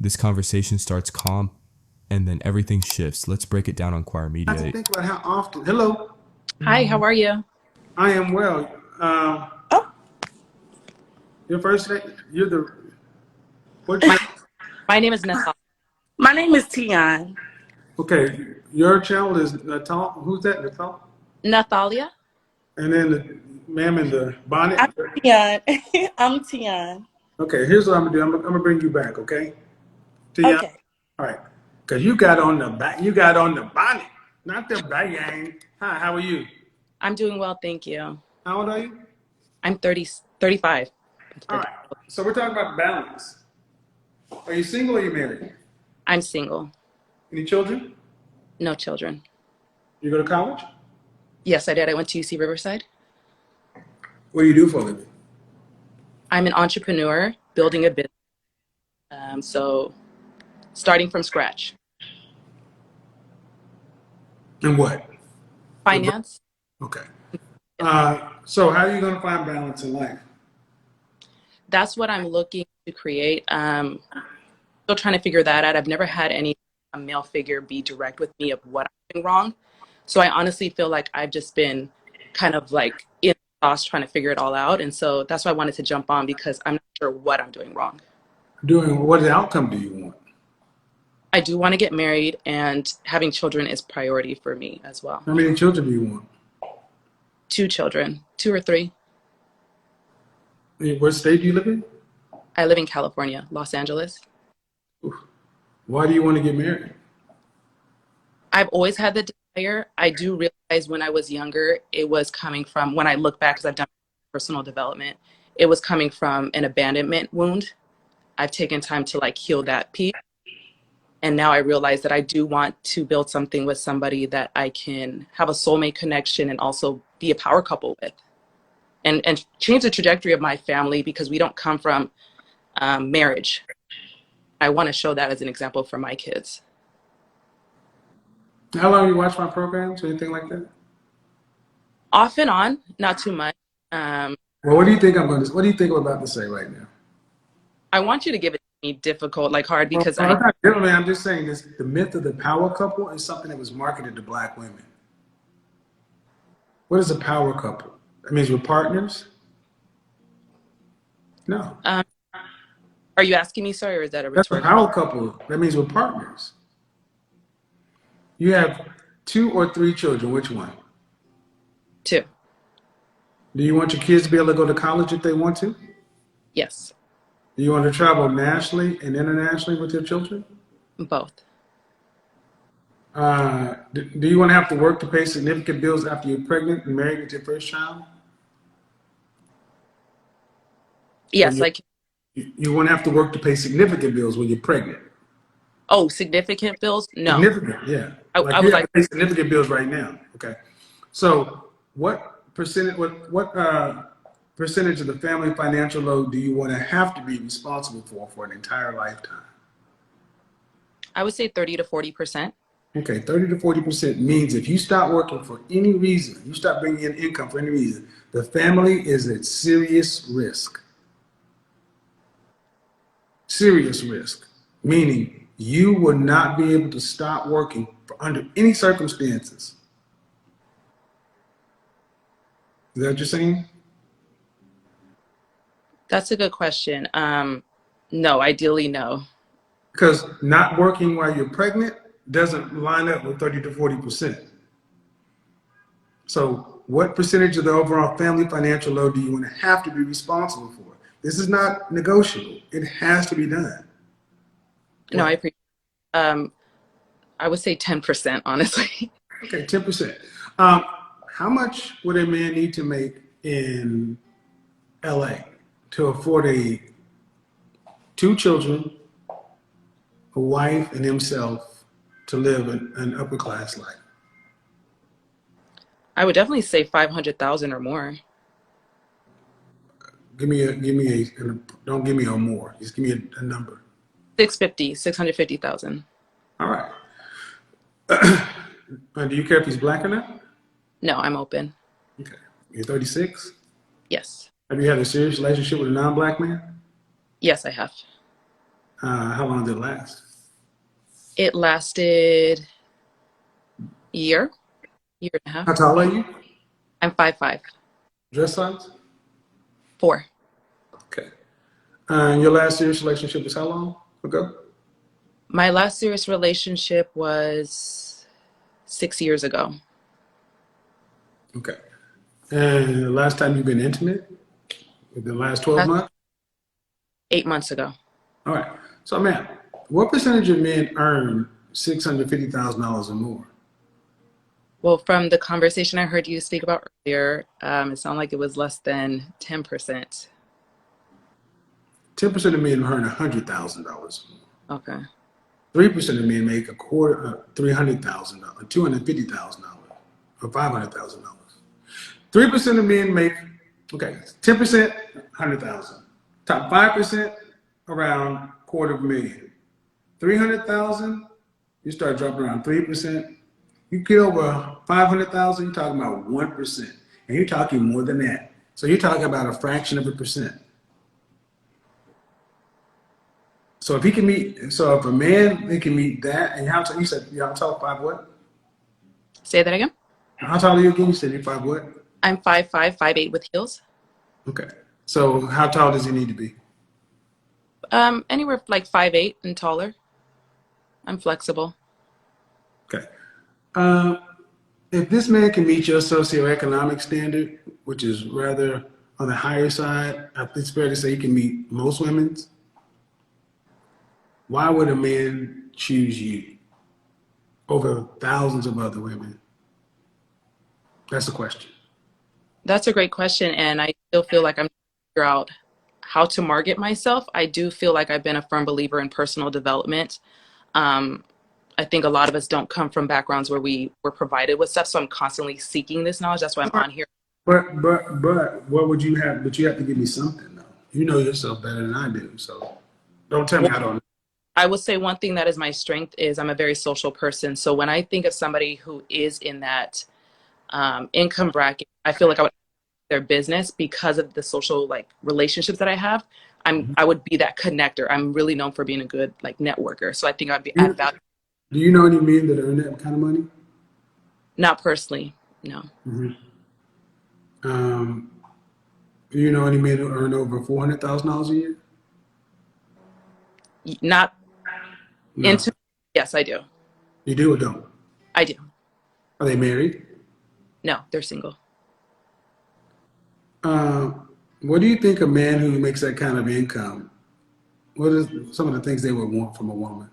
This conversation starts calm and then everything shifts. Let's break it down on Quire I have to Media. think about how often. Hello, Hi, how are you? I am well. Oh, Your first name? You're the what? my my name is Nathal. My name is Tion. Okay, your channel is Natal. Who's that? Natal? Nathalia? And then the ma'am in the bonnet. I'm Tion. I'm Tion. Okay, here's what I'm gonna do. I'm gonna bring you back. Okay, Tia. Okay. All right, because you got on the back. You got on the bonnet, not the bang. Hi, how are you? I'm doing well, thank you. How old are you? I'm 35. All right. So we're talking about balance. Are you single or are you married? I'm single, Any children? no children. You go to college? Yes, I did. I went to UC Riverside. What do you do for a living? I'm an entrepreneur building a business. So starting from scratch. And what? Finance, Okay. So how are you going to find balance in life? that's what I'm looking to create. Still trying to figure that out. I've never had a male figure be direct with me of what I'm doing wrong. So I honestly feel like I've just been kind of like in the sauce trying to figure it all out. And so that's why I wanted to jump on because I'm not sure what I'm doing wrong. Doing what outcome do you want? I do want to get married and having children is priority for me as well. How many children do you want? 2 children, 2 or 3. What state do you live in? I live in California, Los Angeles. Why do you want to get married? I've always had the desire. I do realize when I was younger, it was coming from, when I look back, because I've done personal development, it was coming from an abandonment wound. I've taken time to like heal that piece. And now I realize that I do want to build something with somebody that I can have a soulmate connection and also be a power couple with. And change the trajectory of my family because we don't come from marriage. I want to show that as an example for my kids. How long you watch my programs or anything like that? Off and on, not too much. Well, what do you think what do you think I'm about to say right now? I want you to give it to me difficult, like hard, because I'm not giving, I'm just saying this, the myth of the power couple is something that was marketed to black women. What is a power couple? That means we're partners? No. Are you asking me, sir, or is that a That's a rhetorical? power couple. That means we're partners. You have 2 or 3 children. Which one? 2. Do you want your kids to be able to go to college if they want to? Yes, Do you want to travel nationally and internationally with your children? both. Do you want to have to work to pay significant bills after you're pregnant and married with your first child? Yes, I can. You want to have to work to pay significant bills when you're pregnant. Oh, significant bills? No. Significant, yeah. I You was have like, to pay significant bills right now. Okay. So what percentage percentage of the family financial load do you want to have to be responsible for an entire lifetime? I would say 30 to 40%. Okay, 30 to 40% means if you stop working for any reason, you stop bringing in income for any reason, the family is at serious risk. Serious risk, meaning you will not be able to stop working under any circumstances. Is that what you're saying? That's a good question. No, ideally, no. Because not working while you're pregnant doesn't line up with 30 to 40%. So what percentage of the overall family financial load do you want to have to be responsible for? This is not negotiable. It has to be done. No, I appreciate I would say 10%, honestly. Okay, 10%. How much would a man need to make in LA to afford 2 children, a wife, and himself to live an upper class life? I would definitely say 500,000 or more. Don't give me a more. Just give me a number. 650,000. All right. Do you care if he's black or not? No, I'm open. Okay. You're 36? Yes. Have you had a serious relationship with a non-black man? Yes, I have. How long did it last? It lasted year and a How half. tall are you? I'm 5'5", Dress size? 4. Okay. Your last serious relationship was how long ago? My last serious relationship was 6 years ago. Okay. And the last time you've been intimate? Within the last 12 That's months? 8 months ago. All right. So, ma'am, what percentage of men earn $650,000 or more? Well, from the conversation I heard you speak about earlier, it sounded like it was less than 10%. 10% of men earn $100,000. Okay. 3% of men make a quarter, $300,000, $250,000, or $500,000. 3% of men make, okay, 10%, 100,000. Top 5%, around $250,000. 300,000, you start dropping around 3%. You get over 500,000, you're talking about 1%. And you're talking more than that. So you're talking about a fraction of a percent. So if he can meet, so if a man he can meet that, and how tall? You said you're tall, 5 what? Say that again. How tall are you again? You said you're 5 what? I'm 5'5", 5'8" with heels. Okay. So how tall does he need to be? Anywhere like 5'8" and taller. I'm flexible. Okay. Uh, if this man can meet your socioeconomic standard, which is rather on the higher side, I think it's fair to say he can meet most women's. Why would a man choose you over thousands of other women? That's the question. That's a great question, and I still feel like I'm trying to figure out how to market myself. I do feel like I've been a firm believer in personal development. I think a lot of us don't come from backgrounds where we were provided with stuff, so I'm constantly seeking this knowledge. That's why I'm on here. But what would you have? But you have to give me something though. You know yourself better than I do, so don't tell me Well, I don't know. I would say one thing that is my strength is I'm a very social person. So when I think of somebody who is in that income bracket, I feel like I would their business because of the social like relationships that I have. I would be that connector. I'm really known for being a good like networker. So I think I'd be add value. Do you know any men that earn that kind of money? Not personally, no. Um, do you know any men who earn over $400,000 a year? Not No. into. Yes, I do. You do or don't? I do. Are they married? No, they're single. Uh, what do you think a man who makes that kind of income? What is some of the things they would want from a woman?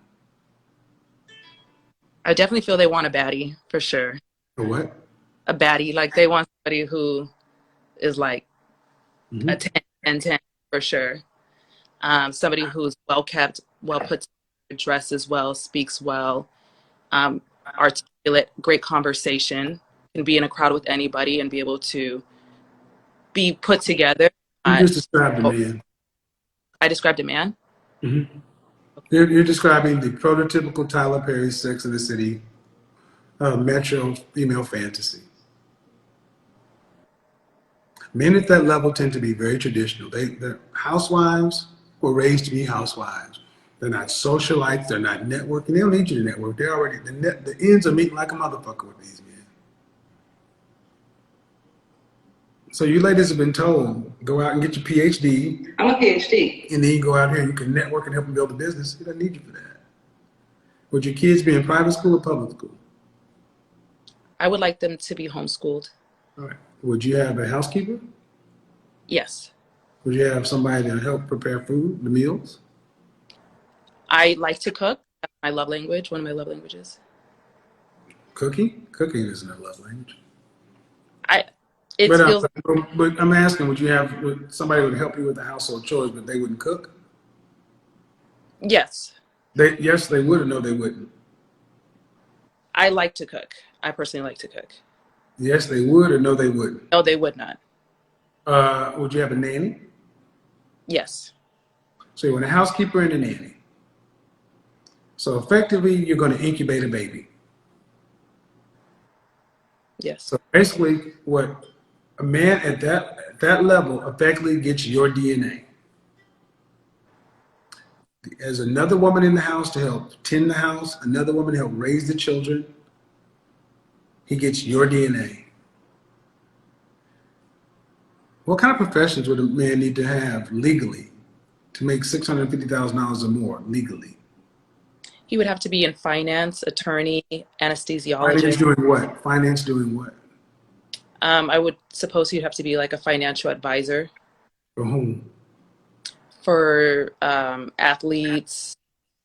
I definitely feel they want a baddie for sure. Or what? A baddie, like they want somebody who is like a 10, 10, 10 for sure. Somebody who's well kept, well put together, dresses well, speaks well, articulate, great conversation, can be in a crowd with anybody and be able to be put together. You just described a man. I described a man. You're describing the prototypical Tyler Perry Sex and the City metro female fantasy. Men at that level tend to be very traditional. They're housewives were raised to be housewives. They're not socialites. They're not networking. They don't need you to network. They're already the ends are meeting like a motherfucker with these men. So you ladies have been told, go out and get your PhD. I'm a PhD. And then you go out here and you can network and help them build a business. He doesn't need you for that. Would your kids be in private school or public school? I would like them to be homeschooled. All right. Would you have a housekeeper? Yes. Would you have somebody to help prepare food, the meals? I like to cook. That's my love language, one of my love languages. Cooking? Cooking isn't a love language. It feels But I'm asking, would somebody would help you with the household chores, but they wouldn't cook? yes. Yes, they would, or no, they wouldn't. I like to cook. I personally like to cook. Yes, they would, or no, they wouldn't. No, they would not. Would you have a nanny? Yes. So you want a housekeeper and a nanny. So effectively, you're going to incubate a baby. Yes. So basically, what a man at that level effectively gets your DNA. There's another woman in the house to help tend the house, another woman to help raise the children. He gets your DNA. What kind of professions would a man need to have legally to make $650,000 or more legally? He would have to be in finance, attorney, Finance anesthesiologist. doing what? Finance doing what? I would suppose he'd have to be like a financial advisor For whom? for athletes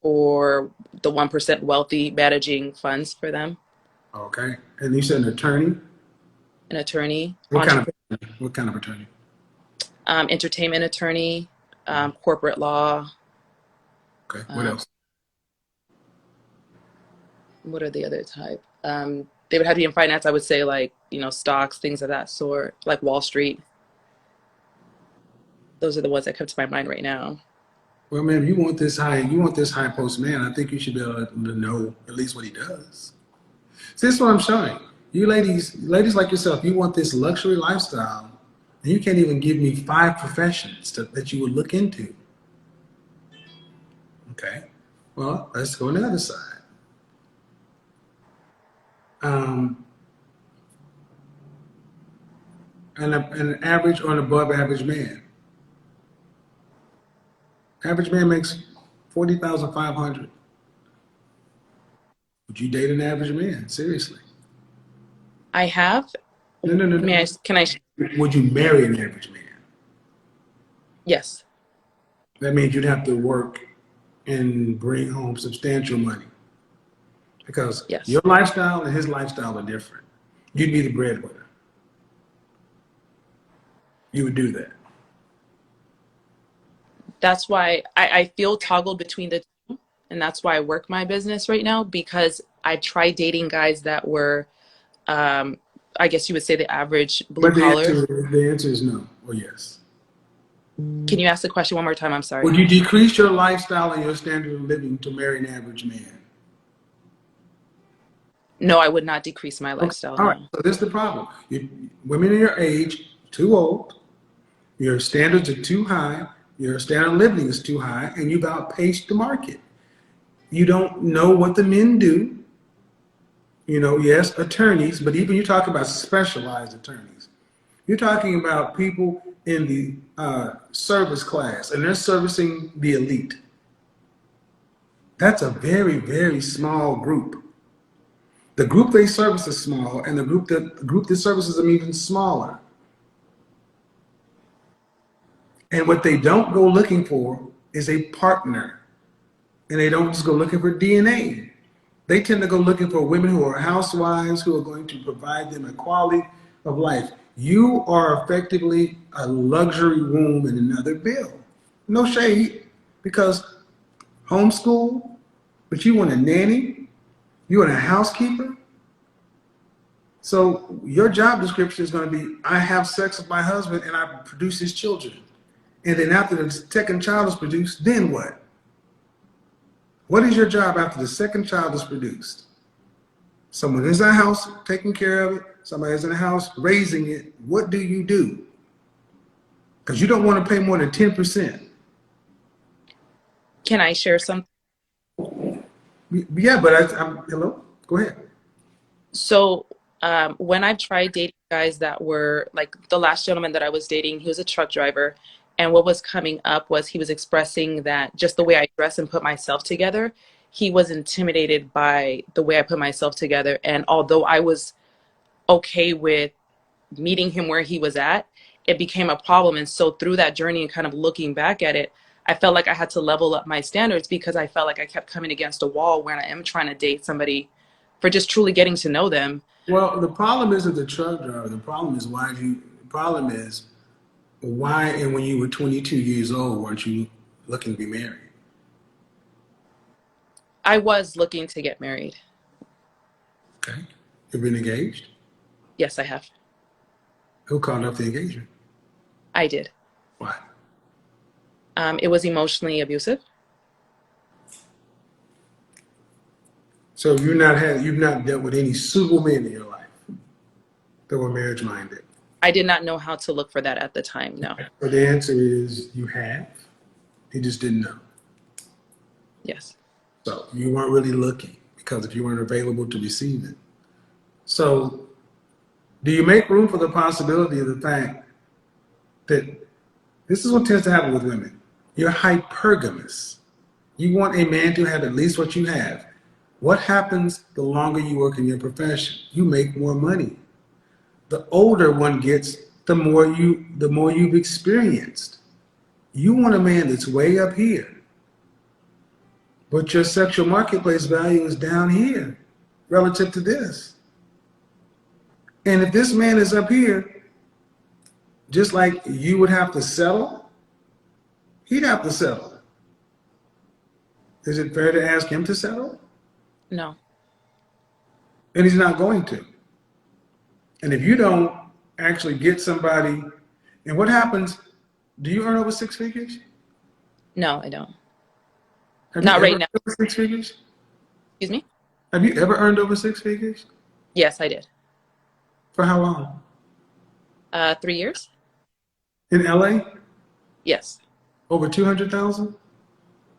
or the 1% wealthy, managing funds for them. Okay. And you said an attorney? An attorney, What kind entrepreneur, of what kind of attorney? entertainment attorney, corporate law. Okay. What else? What are the other type? They would have to be in finance. I would say like, stocks, things of that sort, like Wall Street. Those are the ones that come to my mind right now. Well, man, you want this high post man, I think you should be able to know at least what he does. See, this is what I'm showing. You ladies like yourself, you want this luxury lifestyle, and you can't even give me 5 professions that you would look into. Okay. Well, let's go on the other side. An average or an above average man. Average man makes $40,500. Would you date an average man? Seriously? I have. No. Can I? Would you marry an average man? Yes. That means you'd have to work and bring home substantial money. Because Yes. your lifestyle and his lifestyle are different. You'd be the breadwinner. You would do that. That's why I feel toggled between the two. And that's why I work my business right now, because I tried dating guys that were, I guess you would say the average blue But collar. the answer is no or yes. Can you ask the question one more time? I'm sorry. Would you decrease your lifestyle and your standard of living to marry an average man? No, I would not decrease my lifestyle. All right, No. so this is the problem. Women in your age, too old, your standards are too high, your standard of living is too high, and you've outpaced the market. You don't know what the men do. Yes, attorneys, but even you talk about specialized attorneys. You're talking about people in the service class, and they're servicing the elite. That's a very, very small group. The group they service is small, and the group that services them even smaller. And what they don't go looking for is a partner. And they don't just go looking for DNA. They tend to go looking for women who are housewives, who are going to provide them a quality of life. You are effectively a luxury room in another bill. No shade, because homeschool, but you want a nanny, you want a housekeeper. So your job description is going to be, I have sex with my husband and I produce his children. And then after the second child is produced, then what? What is your job after the second child is produced? Someone is in the house taking care of it. Somebody is in the house raising it. What do you do? Because you don't want to pay more than 10%. Can I share something? Yeah, but hello? Go ahead. So when I've tried dating guys that were like the last gentleman that I was dating, he was a truck driver. And what was coming up was he was expressing that just the way I dress and put myself together, he was intimidated by the way I put myself together. And although I was okay with meeting him where he was at, it became a problem. And so through that journey and kind of looking back at it, I felt like I had to level up my standards, because I felt like I kept coming against a wall when I am trying to date somebody for just truly getting to know them. Well, the problem isn't the truck driver. The problem is why, and when you were 22 years old, weren't you looking to be married? I was looking to get married. Okay. You've been engaged? Yes, I have. Who called off the engagement? I did. Why? It was emotionally abusive. So you've not dealt with any suitable men in your life that were marriage minded? I did not know how to look for that at the time, no. But the answer is you have. You just didn't know. Yes. So you weren't really looking because if you weren't available to receive it. So do you make room for the possibility of the fact that this is what tends to happen with women? You're hypergamous. You want a man to have at least what you have. What happens the longer you work in your profession? You make more money. The older one gets, the more you've experienced. You want a man that's way up here, but your sexual marketplace value is down here relative to this. And if this man is up here, just like you would have to settle, he'd have to settle. Is it fair to ask him to settle? No. And he's not going to. And if you don't actually get somebody, and what happens, do you earn over six figures? No, I don't. Have Not you right ever now. earned over six figures? Excuse me? Have you ever earned over six figures? Yes, I did. For how long? 3 years? In LA? Yes. Over 200,000?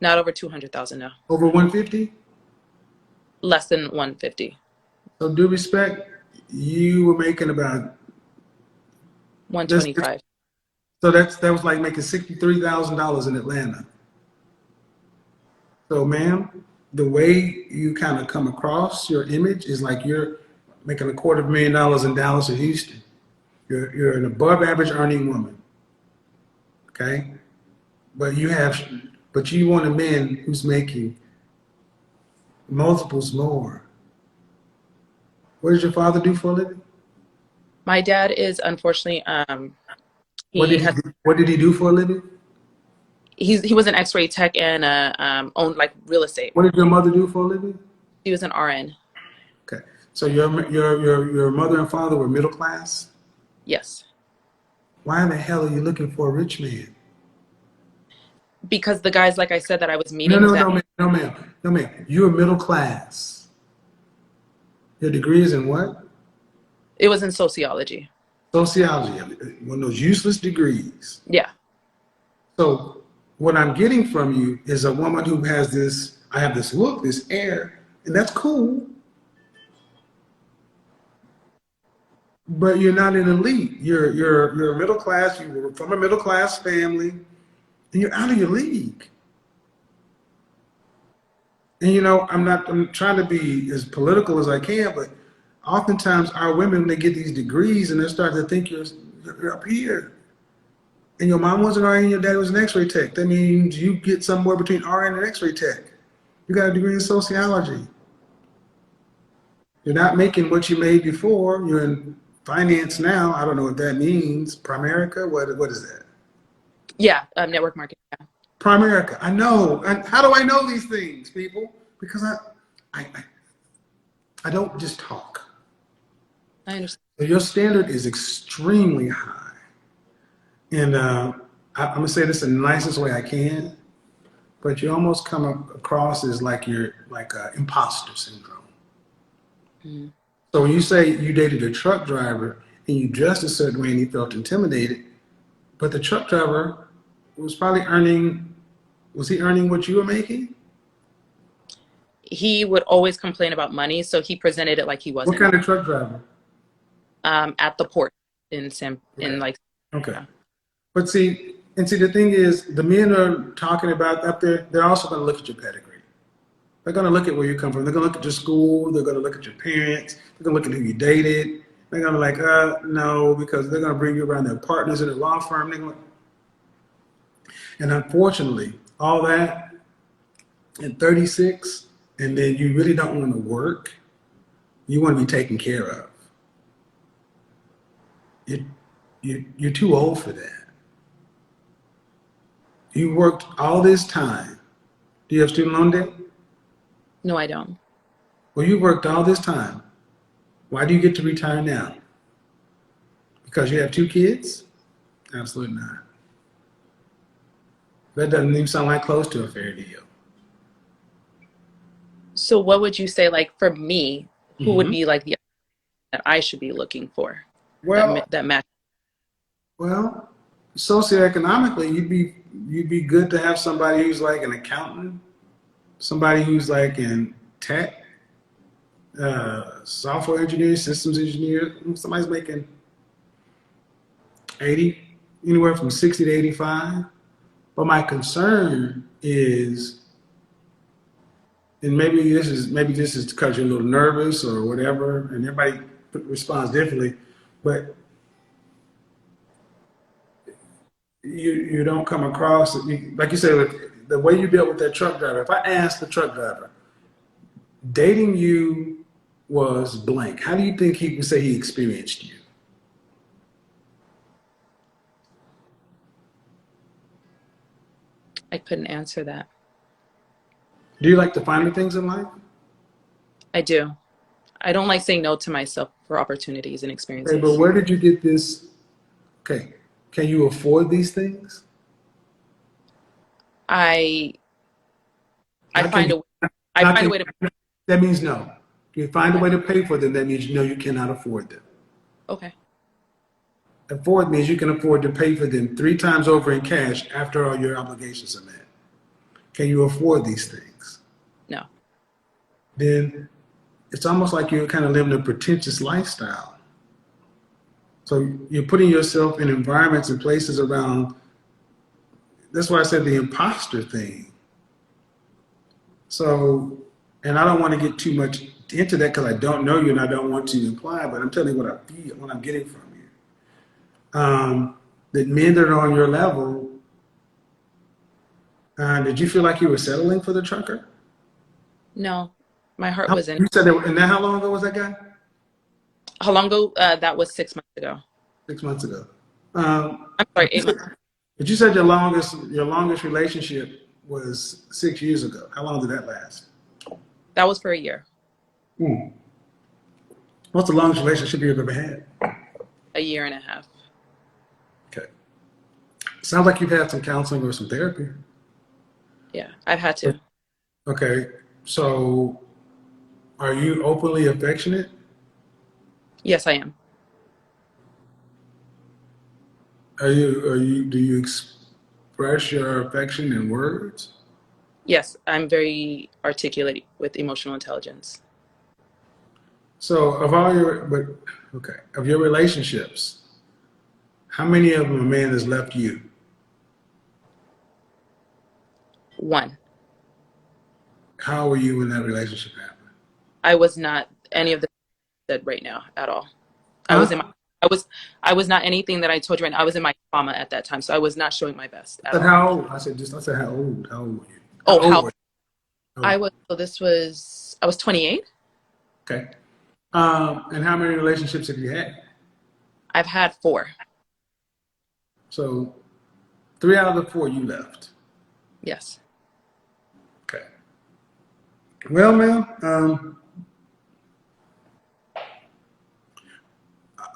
Not over 200,000, no. Over 150? Less than 150. So due respect, you were making about this. 125. So that was like making $63,000 in Atlanta. So, ma'am, the way you kind of come across your image is like you're making $250,000 in Dallas or Houston. You're an above average earning woman. Okay? But you want a man who's making multiples more. What does your father do for a living? My dad is unfortunately What did he do for a living? he was an X-ray tech and owned like real estate. What did your mother do for a living? He was an RN. Okay. So your mother and father were middle class? Yes. Why in the hell are you looking for a rich man? Because the guys, like I said, that I was meeting. No, ma'am. You're middle class. Your degree is in what? It was in sociology. Sociology. One of those useless degrees. Yeah. So what I'm getting from you is a woman who has this, I have this look, this air, and that's cool. But you're not an elite. You're middle class. You were from a middle class family, and you're out of your league. And I'm trying to be as political as I can, but oftentimes our women, when they get these degrees and they're starting to think you're up here. And your mom was an RN, your dad was an X-ray tech. That means you get somewhere between RN and X-ray tech. You got a degree in sociology. You're not making what you made before. You're in finance now. I don't know what that means. Primerica? What is that? Yeah. Network marketing. Yeah. Primerica. I know. How do I know these things, people? Because I don't just talk. I understand. So your standard is extremely high. And I'm going to say this in the nicest way I can, but you almost come across as like you're like imposter syndrome. Mm-hmm. So when you say you dated a truck driver and you dressed a certain way and he felt intimidated, but the truck driver was probably was he earning what you were making? He would always complain about money, so he presented it like he wasn't. What kind of truck driver? At the port in Okay. But see, the thing is, the men are talking about up there, they're also going to look at your pedigree. They're going to look at where you come from. They're going to look at your school. They're going to look at your parents. They're going to look at who you dated. They're going to be like, no, because they're going to bring you around their partners in a law firm. And unfortunately, all that at 36, and then you really don't want to work. You want to be taken care of. You're too old for that. You worked all this time. Do you have student loan debt? No, I don't. Well, you worked all this time. Why do you get to retire now? Because you have 2 kids? Absolutely not. That doesn't even sound like close to a fair deal. So what would you say, like, for me, who would be like the that I should be looking for? Well, that match. Well, socioeconomically, you'd be good to have somebody who's like an accountant somebody who's like in tech, software engineer, systems engineer, somebody's making 80, anywhere from 60 to 85. But my concern is, and maybe this is because you're a little nervous or whatever, and everybody responds differently, but you don't come across, like you said, the way you dealt with that truck driver. If I asked the truck driver, dating you was blank, how do you think he would say he experienced you? I couldn't answer that. Do you like to find the things in life? I do. I don't like saying no to myself for opportunities and experiences. Okay, but where did you get this? Okay, can you afford these things? I How find can a way to. That means no. If you find a way to pay for them, that means you cannot afford them. Okay. Afford means you can afford to pay for them 3 times over in cash after all your obligations are met. Can you afford these things? No. Then it's almost like you're kind of living a pretentious lifestyle. So you're putting yourself in environments and places around. That's why I said the imposter thing. So, and I don't want to get too much into that because I don't know you and I don't want to imply, but I'm telling you what I feel, what I'm getting from you. That men that are on your level, did you feel like you were settling for the trucker? No. My heart was in. You said that, and how long ago was that guy? How long ago? That was 6 months ago. 6 months ago. I'm sorry, 8 months. But you said your longest relationship was 6 years ago. How long did that last? That was for a year. What's the longest relationship you've ever had? A year and a half. Okay. Sounds like you've had some counseling or some therapy. Yeah, I've had to. Okay. So are you openly affectionate? Yes, I am. Do you express your affection in words? Yes, I'm very articulate with emotional intelligence. So of your relationships, how many of them a man has left you? 1. How were you when that relationship happened? I was not any of the said right now at all. Huh? I was not anything that I told you right now. I was in my trauma at that time, so I was not showing my best at But all. how old? I said how old? How old were you? How were you? I was 28. Okay. And how many relationships have you had? I've had 4. So 3 out of the 4 you left. Yes. Okay. Well, ma'am,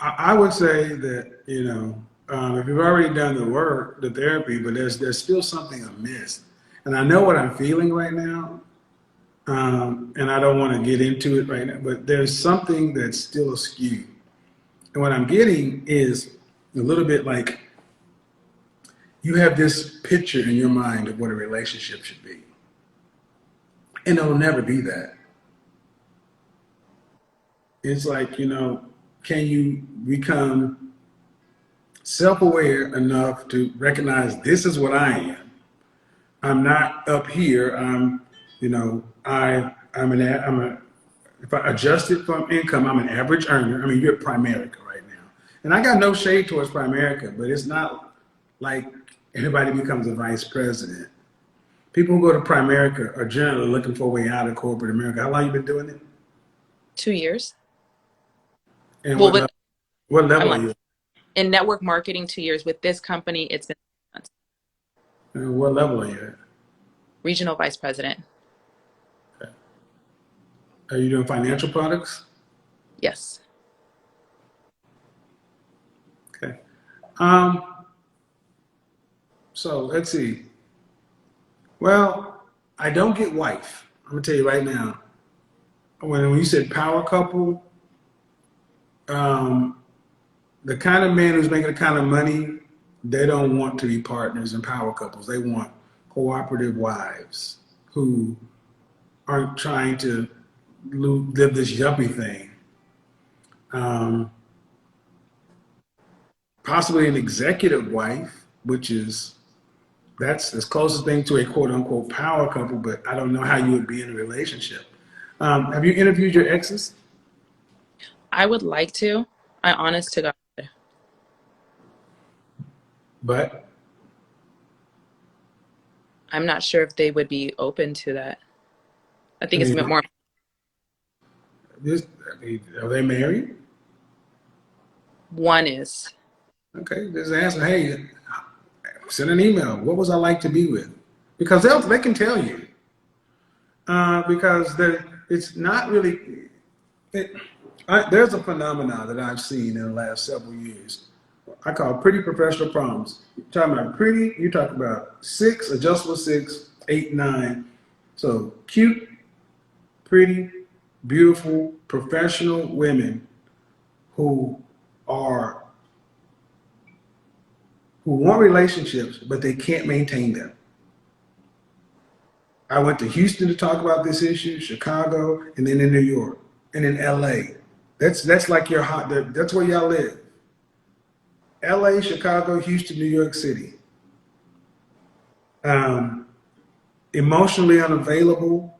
I would say that, if you've already done the work, the therapy, but there's still something amiss. And I know what I'm feeling right now, and I don't want to get into it right now, but there's something that's still askew. And what I'm getting is a little bit like you have this picture in your mind of what a relationship should be. And it'll never be that. It's like, can you become self-aware enough to recognize this is what I am? I'm not up here. If I adjust it from income, I'm an average earner. I mean, you're at Primerica right now. And I got no shade towards Primerica, but it's not like everybody becomes a vice president. People who go to Primerica are generally looking for a way out of corporate America. How long you been doing it? 2 years. And Well, what level I'm are you? in network marketing 2 years. With this company, it's been 6 months. And what level are you at? Regional vice president. Okay. Are you doing financial products? Yes. Okay. So let's see. Well, I don't get wife. I'm gonna tell you right now. When you said power couple, the kind of man who's making the kind of money, they don't want to be partners in power couples. They want cooperative wives who are trying to live this yuppie thing. Possibly an executive wife, which is that's the closest thing to a quote unquote power couple, but I don't know how you would be in a relationship. Have you interviewed your exes? I would like to. I honest to God. But I'm not sure if they would be open to that. I think I it's mean, more. are they married? One is. Okay, just answer, hey, send an email. What was I like to be with? Because they can tell you. Because it's not really. There's a phenomenon that I've seen in the last several years. I call pretty professional problems. You're talking about pretty, you talk about 6, adjustable 6, 8, 9. So cute, pretty, beautiful, professional women who want relationships, but they can't maintain them. I went to Houston to talk about this issue, Chicago, and then in New York, and in LA. That's like your hot. That's where y'all live. LA, Chicago, Houston, New York City. Emotionally unavailable.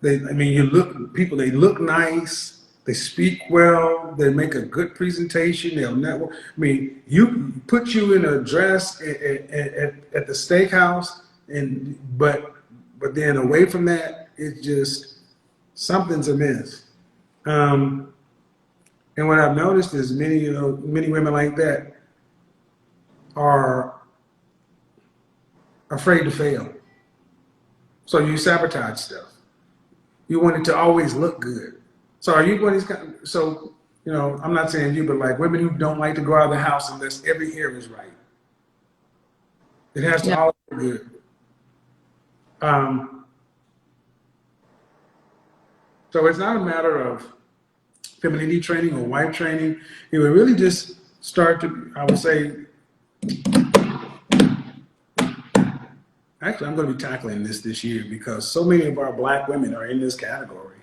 They look nice. They speak well. They make a good presentation. They'll network. I mean, you put you in a dress at the steakhouse, but then away from that, it's just something's amiss. And what I've noticed is many women like that are afraid to fail. So you sabotage stuff. You want it to always look good. So are you one of these kind of, so, I'm not saying you, but like women who don't like to go out of the house unless every hair is right. It has to No. always look good. So it's not a matter of femininity training or wife training. It would really just start to, I would say, actually, I'm going to be tackling this year because so many of our black women are in this category.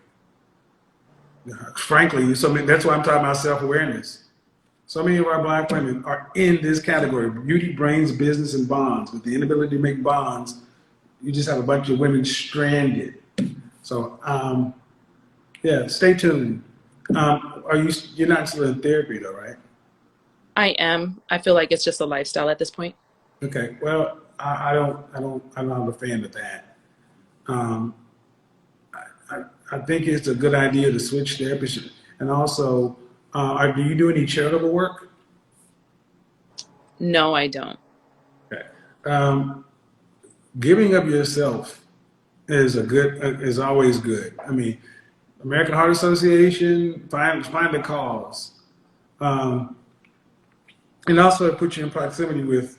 Frankly, that's why I'm talking about self-awareness. So many of our black women are in this category: beauty, brains, business, and bonds. With the inability to make bonds, you just have a bunch of women stranded. So, yeah, stay tuned. You're not still in therapy though, right? I am. I feel like it's just a lifestyle at this point. Okay. Well, I'm not a fan of that. I think it's a good idea to switch therapists. And also, do you do any charitable work? No, I don't. Okay. Giving of yourself is always good. I mean, American Heart Association, find a cause. And also it puts you in proximity with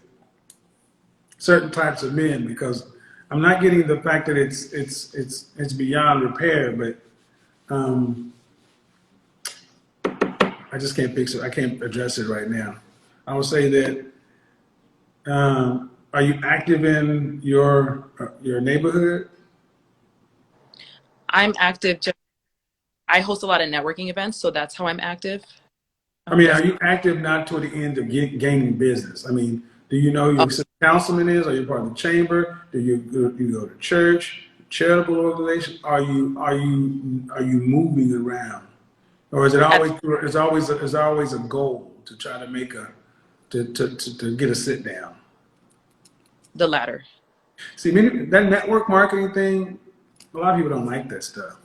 certain types of men, because I'm not getting the fact that it's beyond repair, but I just can't fix it. I can't address it right now. I will say that are you active in your neighborhood? I'm active. I host a lot of networking events, so that's how I'm active. I mean, are you active not toward the end of gaining business? I mean, do you know who your city councilman is? Are you part of the chamber? Do you go to church, charitable organization? Are you moving around, or is it always a goal to try to make to get a sit down? The latter. See, that network marketing thing, a lot of people don't like that stuff.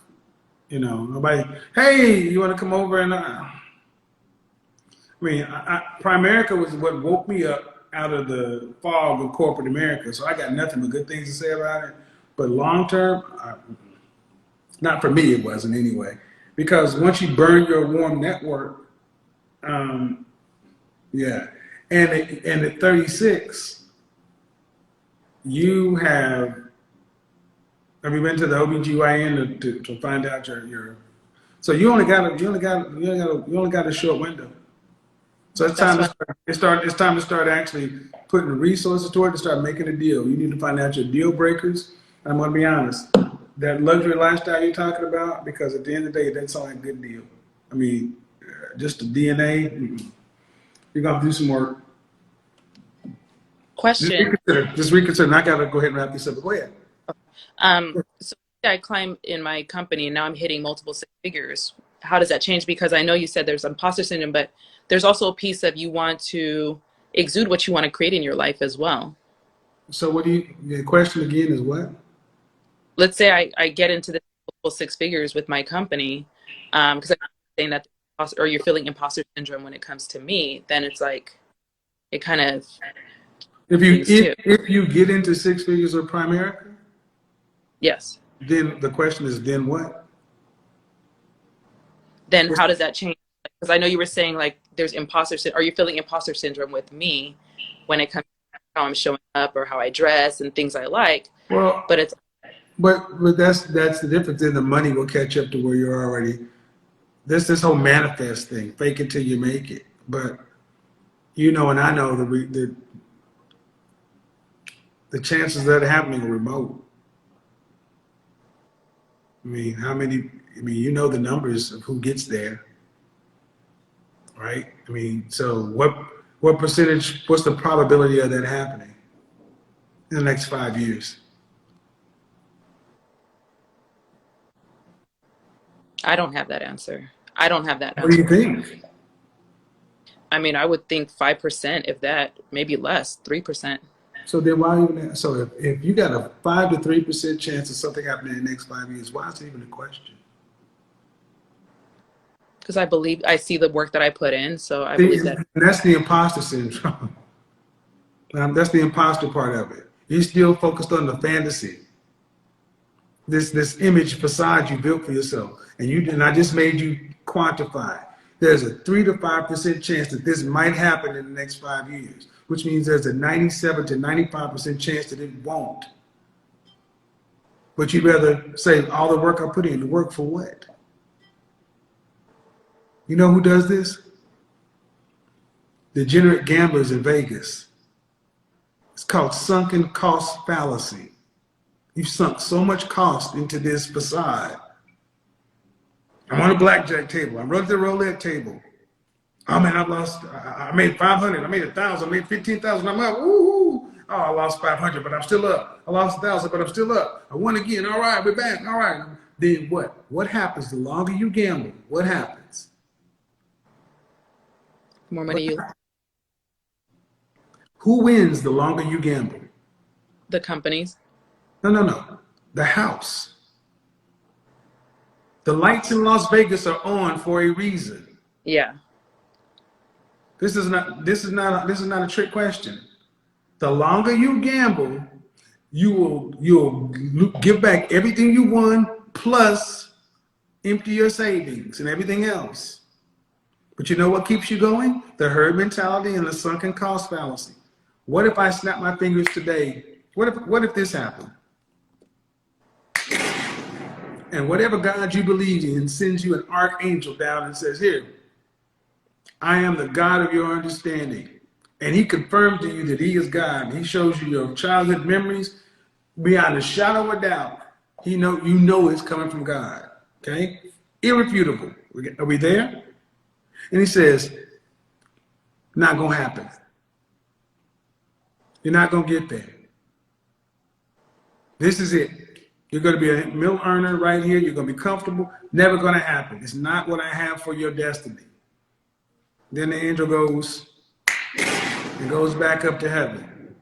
Nobody. Hey, you want to come over and? Primerica was what woke me up out of the fog of corporate America. So I got nothing but good things to say about it. But long term, not for me, it wasn't anyway. Because once you burn your warm network, yeah. And at 36, you have you been to the OBGYN to find out your so you only got a short window. So it's time to start actually putting resources toward it, to start making a deal. You need to find out your deal breakers. I'm going to be honest. that luxury lifestyle you're talking about? Because at the end of the day, that's all a good deal. I mean, just the DNA, you're going to do some work. Just Question. reconsider. Just reconsider. And I got to go ahead and wrap this up. But go ahead. So I climbed in my company and now I'm hitting multiple six figures. How does that change? Because I know you said there's imposter syndrome, but there's also a piece of you want to exude what you want to create in your life as well. So what do you, the question again is what? Let's say I get into the multiple six figures with my company, because I'm saying that, or you're feeling imposter syndrome when it comes to me, then it's like, it kind of, If you get into six figures or Primerica, yes. then the question is, then what? Then how does that change? Because I know you were saying like there's are you feeling imposter syndrome with me when it comes to how I'm showing up or how I dress and things I like? Well, But it's, but that's the difference. Then the money will catch up to where you're already. This whole manifest thing, fake it till you make it. But you know, and I know the chances of that happening are remote. I mean, how many? I mean, you know the numbers of who gets there, right? I mean, so what percentage? What's the probability of that happening in the next 5 years? I don't have that answer. I don't have that What do answer. you think? I mean, I would think 5%, if that, maybe less, 3%. So then why even? So if you got a 5 to 3% chance of something happening in the next 5 years, why is it even a question? Because I see the work that I put in, so I See, believe that. that's the imposter syndrome. That's the imposter part of it. You're still focused on the fantasy, this image facade you built for yourself, and I just made you quantify. There's a 3 to 5% chance that this might happen in the next 5 years, which means there's a 97 to 95% chance that it won't. But you'd rather say all the work I put in, the work for what? You know who does this? Degenerate gamblers in Vegas. It's called sunken cost fallacy. You've sunk so much cost into this facade. I'm on a blackjack table. I'm running the roulette table. Oh man, I made 500. I made 1,000. I made 15,000. I'm up. Woo! Oh, I lost 500, but I'm still up. I lost 1,000, but I'm still up. I won again. All right, we're back. All right. Then what? What happens the longer you gamble? What happens? More money you, Who wins the longer you gamble? the companies. No. The house. The lights in Las Vegas are on for a reason. Yeah. This is not a trick question. The longer you gamble, you'll give back everything you won plus empty your savings and everything else. But you know what keeps you going? The herd mentality and the sunken cost fallacy. What if I snap my fingers today? What if this happened? And whatever God you believe in sends you an archangel down and says, here, I am the God of your understanding. And he confirms to you that he is God. And he shows you your childhood memories beyond a shadow of a doubt. You know it's coming from God. Okay? Irrefutable. Are we there? And he says, not going to happen. You're not going to get there. This is it. You're going to be a mill earner right here. You're going to be comfortable. Never going to happen. It's not what I have for your destiny. Then the angel goes and goes back up to heaven.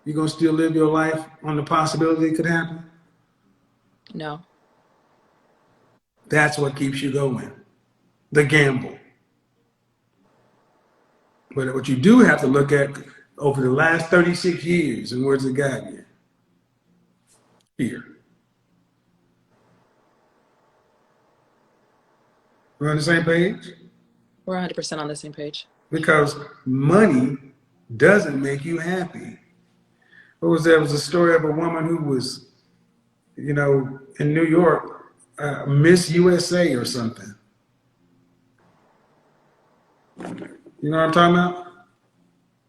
You're going to still live your life on the possibility it could happen? No. That's what keeps you going. The gamble. But what you do have to look at over the last 36 years, and where's it got you? Here. We're on the same page? We're 100% on the same page. Because money doesn't make you happy. There was a story of a woman who was, in New York, Miss USA or something. You know what I'm talking about?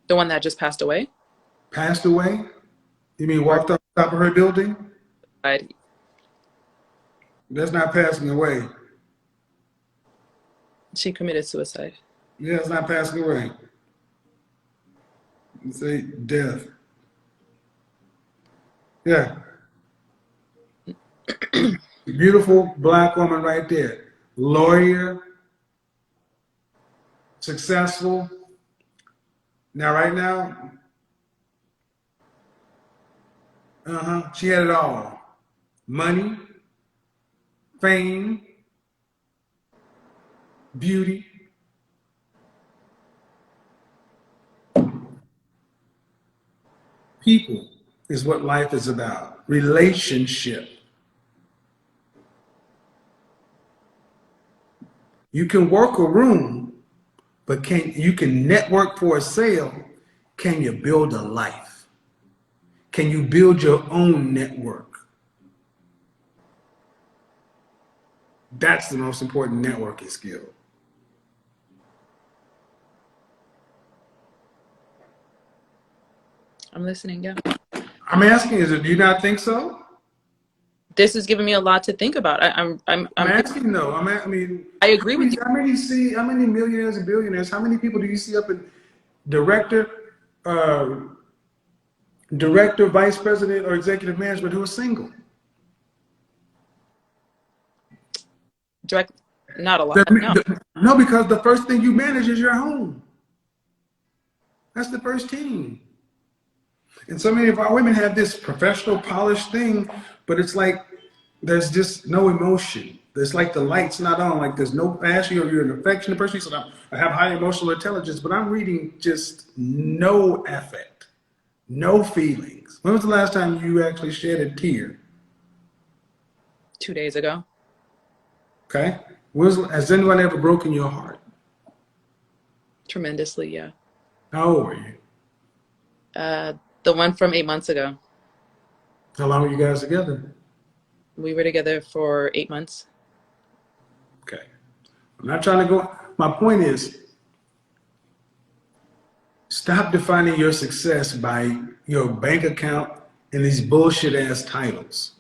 The one that just passed away? Passed away? You mean walked off the top of her building? That's not passing away. She committed suicide. Yeah, it's not passing away. You say death. Yeah. Beautiful black woman right there. Lawyer, successful. Now, right now, she had it all. Money, fame, beauty. People is what life is about. Relationship. You can work a room, but you can network for a sale. Can you build a life? Can you build your own network? That's the most important networking skill. I'm listening, yeah. I'm asking, do you not think so? This is giving me a lot to think about. I'm asking though. I agree with you. How many millionaires and billionaires? How many people do you see up in director, vice president, or executive management who are single? Not a lot. No, because the first thing you manage is your home. That's the first team. And so many of our women have this professional, polished thing, but it's like there's just no emotion. It's like the light's not on. Like there's no passion, or you're an affectionate person. So I have high emotional intelligence, but I'm reading just no affect, no feelings. When was the last time you actually shed a tear? 2 days ago. Okay. Has anyone ever broken your heart? Tremendously, yeah. How old were you? The one from 8 months ago. How long were you guys together? We were together for 8 months. Okay. I'm not trying to go. My point is, stop defining your success by your bank account and these bullshit ass titles.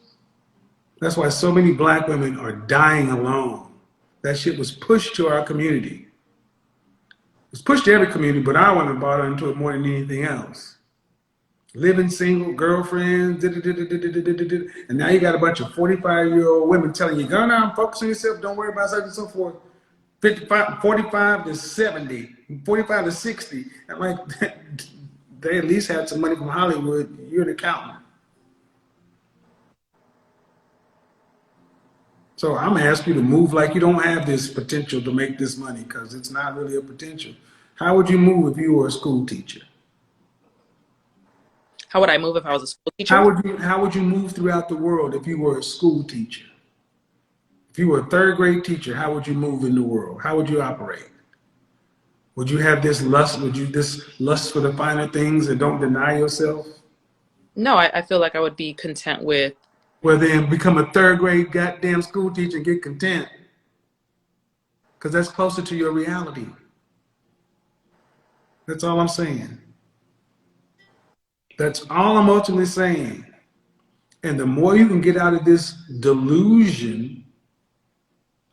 That's why so many black women are dying alone. That shit was pushed to our community. It was pushed to every community, but our women bought into it more than anything else. Living single, girlfriends, and now you got a bunch of 45-year-old women telling you, go now, focus on yourself, don't worry about such and so forth. 45 to 70, 45 to 60. And like, they at least had some money from Hollywood. You're an accountant. So I'm asking you to move like you don't have this potential to make this money, because it's not really a potential. How would you move if you were a school teacher? How would I move if I was a school teacher? How would you move throughout the world if you were a school teacher? If you were a third grade teacher, how would you move in the world? How would you operate? Would you have this lust? This lust for the finer things and don't deny yourself? No, I feel like I would be content with. Well, then become a third grade goddamn school teacher and get content, because that's closer to your reality. That's all I'm saying. That's all I'm ultimately saying. And the more you can get out of this delusion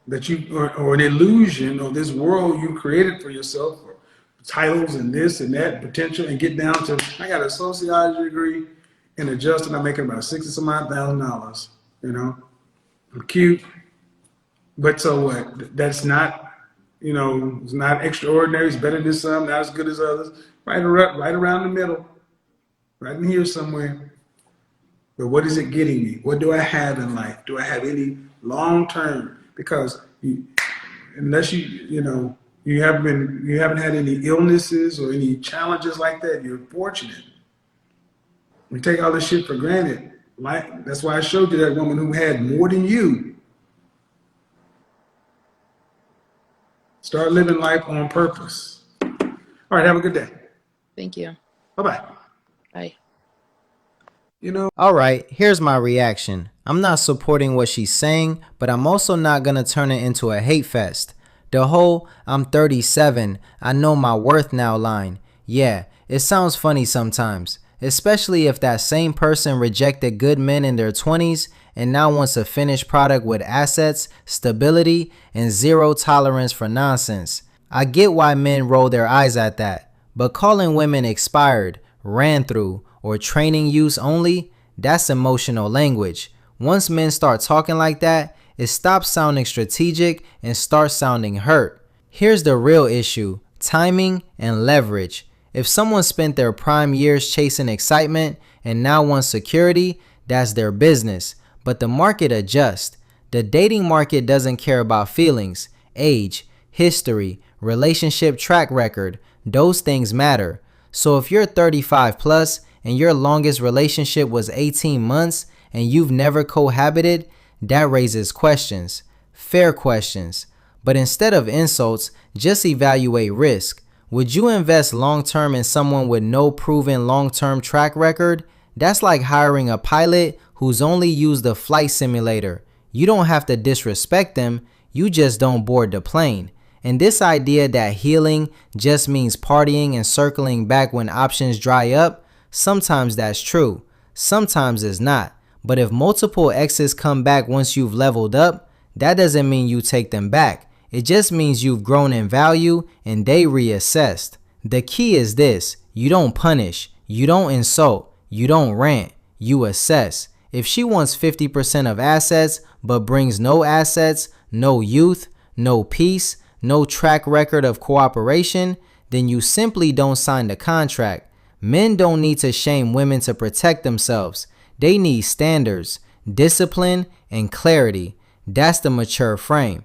that or an illusion, or this world you created for yourself, or titles and this and that potential, and get down to, I got a sociology degree and adjusted, I'm making about $60,000. You know, I'm cute, but so what? That's not, it's not extraordinary. It's better than some, not as good as others. Right around the middle. Right in here somewhere. But what is it getting me? What do I have in life? Do I have any long term? Because unless you haven't had any illnesses or any challenges like that, you're fortunate. We take all this shit for granted. That's why I showed you that woman who had more than you. Start living life on purpose. All right, have a good day. Thank you. Bye-bye. Bye. Alright, here's my reaction. I'm not supporting what she's saying, but I'm also not gonna turn it into a hate fest. The whole "I'm 37, I know my worth now" line. Yeah, it sounds funny sometimes, especially if that same person rejected good men in their 20s and now wants a finished product with assets, stability, and zero tolerance for nonsense. I get why men roll their eyes at that, but calling women expired, ran through, or training use only, that's emotional language. Once men start talking like that, it stops sounding strategic and starts sounding hurt. Here's the real issue: timing and leverage. If someone spent their prime years chasing excitement and now wants security, that's their business. But the market adjusts. The dating market doesn't care about feelings, age, history, relationship track record. Those things matter. So if you're 35 plus and your longest relationship was 18 months and you've never cohabited, that raises questions, fair questions. But instead of insults, just evaluate risk. Would you invest long-term in someone with no proven long-term track record? That's like hiring a pilot who's only used a flight simulator. You don't have to disrespect them, you just don't board the plane. And this idea that healing just means partying and circling back when options dry up, sometimes that's true, sometimes it's not. But if multiple exes come back once you've leveled up, that doesn't mean you take them back. It just means you've grown in value and they reassessed. The key is this: you don't punish, you don't insult, you don't rant, you assess. If she wants 50% of assets but brings no assets, no youth, no peace, no track record of cooperation, then you simply don't sign the contract. Men don't need to shame women to protect themselves. They need standards, discipline, and clarity. That's the mature frame.